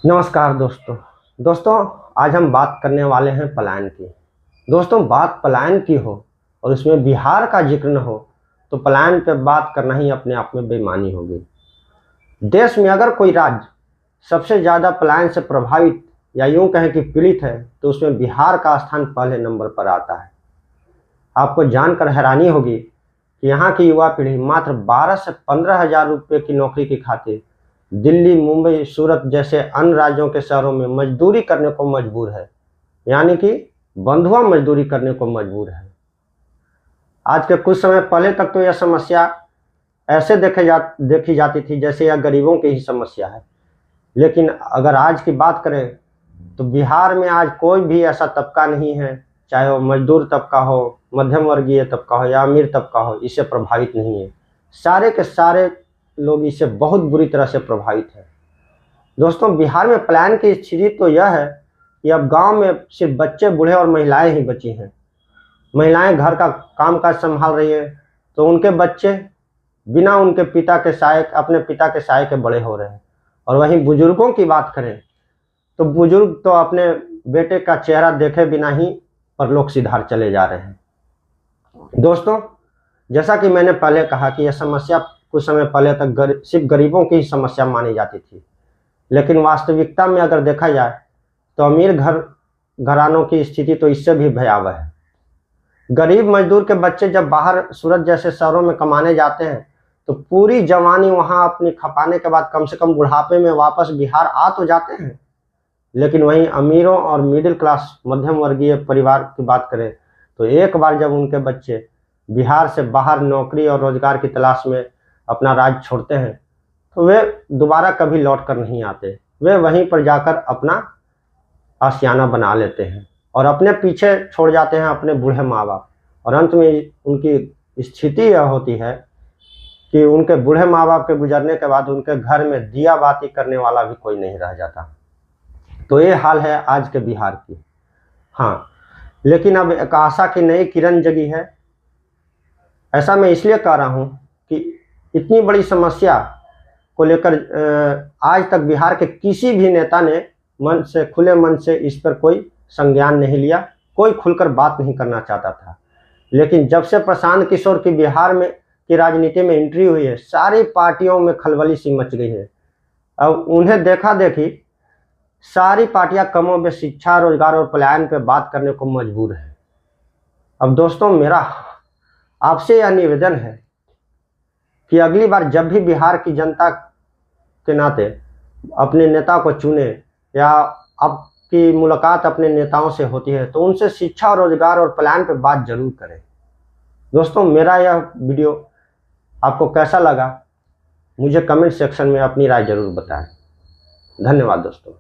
नमस्कार दोस्तों आज हम बात करने वाले हैं पलायन की। दोस्तों, बात पलायन की हो और उसमें बिहार का जिक्र न हो तो पलायन पे बात करना ही अपने आप में बेईमानी होगी। देश में अगर कोई राज्य सबसे ज़्यादा पलायन से प्रभावित या यूं कहें कि पीड़ित है तो उसमें बिहार का स्थान पहले नंबर पर आता है। आपको जानकर हैरानी होगी कि यहाँ की युवा पीढ़ी मात्र 12 से 15 हजार रुपये की नौकरी की खातिर दिल्ली, मुंबई, सूरत जैसे अन्य राज्यों के शहरों में मजदूरी करने को मजबूर है, यानी कि बंधुआ मजदूरी करने को मजबूर है। आज के कुछ समय पहले तक तो यह समस्या ऐसे देखी जाती थी जैसे यह गरीबों की ही समस्या है, लेकिन अगर आज की बात करें तो बिहार में आज कोई भी ऐसा तबका नहीं है, चाहे वो मजदूर तबका हो, मध्यम वर्गीय तबका हो या अमीर तबका हो, इससे प्रभावित नहीं है। सारे के सारे लोग इससे बहुत बुरी तरह से प्रभावित है। दोस्तों, बिहार में पलायन की स्थिति तो यह है कि अब गांव में सिर्फ बच्चे, बूढ़े और महिलाएं ही बची हैं। महिलाएं घर का कामकाज संभाल रही है तो उनके बच्चे बिना उनके अपने पिता के साय के बड़े हो रहे हैं। और वहीं बुजुर्गों की बात करें तो बुजुर्ग तो अपने बेटे का चेहरा देखे बिना ही परलोक सिधार चले जा रहे हैं। दोस्तों, जैसा कि मैंने पहले कहा कि यह समस्या कुछ समय पहले तक सिर्फ गरीबों की ही समस्या मानी जाती थी, लेकिन वास्तविकता में अगर देखा जाए तो अमीर घरानों की स्थिति तो इससे भी भयावह है। गरीब मजदूर के बच्चे जब बाहर सूरत जैसे शहरों में कमाने जाते हैं तो पूरी जवानी वहां अपनी खपाने के बाद कम से कम बुढ़ापे में वापस बिहार आ तो जाते हैं, लेकिन वहीं अमीरों और मिडिल क्लास मध्यम वर्गीय परिवार की बात करें तो एक बार जब उनके बच्चे बिहार से बाहर नौकरी और रोजगार की तलाश में अपना राज्य छोड़ते हैं तो वे दोबारा कभी लौट कर नहीं आते। वे वहीं पर जाकर अपना आशियाना बना लेते हैं और अपने पीछे छोड़ जाते हैं अपने बूढ़े माँ बाप। और अंत में उनकी स्थिति यह होती है कि उनके बूढ़े माँ बाप के गुजरने के बाद उनके घर में दिया बाती करने वाला भी कोई नहीं रह जाता। तो ये हाल है आज के बिहार की। हाँ, लेकिन अब एक आशा की नई किरण जगी है। ऐसा मैं इसलिए कह रहा हूँ कि इतनी बड़ी समस्या को लेकर आज तक बिहार के किसी भी नेता ने खुले मन से इस पर कोई संज्ञान नहीं लिया, कोई खुलकर बात नहीं करना चाहता था। लेकिन जब से प्रशांत किशोर की बिहार में की राजनीति में एंट्री हुई है, सारी पार्टियों में खलबली सी मच गई है। अब उन्हें देखा देखी सारी पार्टियां कमोबेश शिक्षा, रोजगार और पलायन पे बात करने को मजबूर है। अब दोस्तों, मेरा आपसे यह निवेदन है कि अगली बार जब भी बिहार की जनता के नाते अपने नेता को चुने या आपकी मुलाकात अपने नेताओं से होती है तो उनसे शिक्षा, रोजगार और पलायन पे बात जरूर करें। दोस्तों, मेरा यह वीडियो आपको कैसा लगा मुझे कमेंट सेक्शन में अपनी राय जरूर बताएं। धन्यवाद दोस्तों।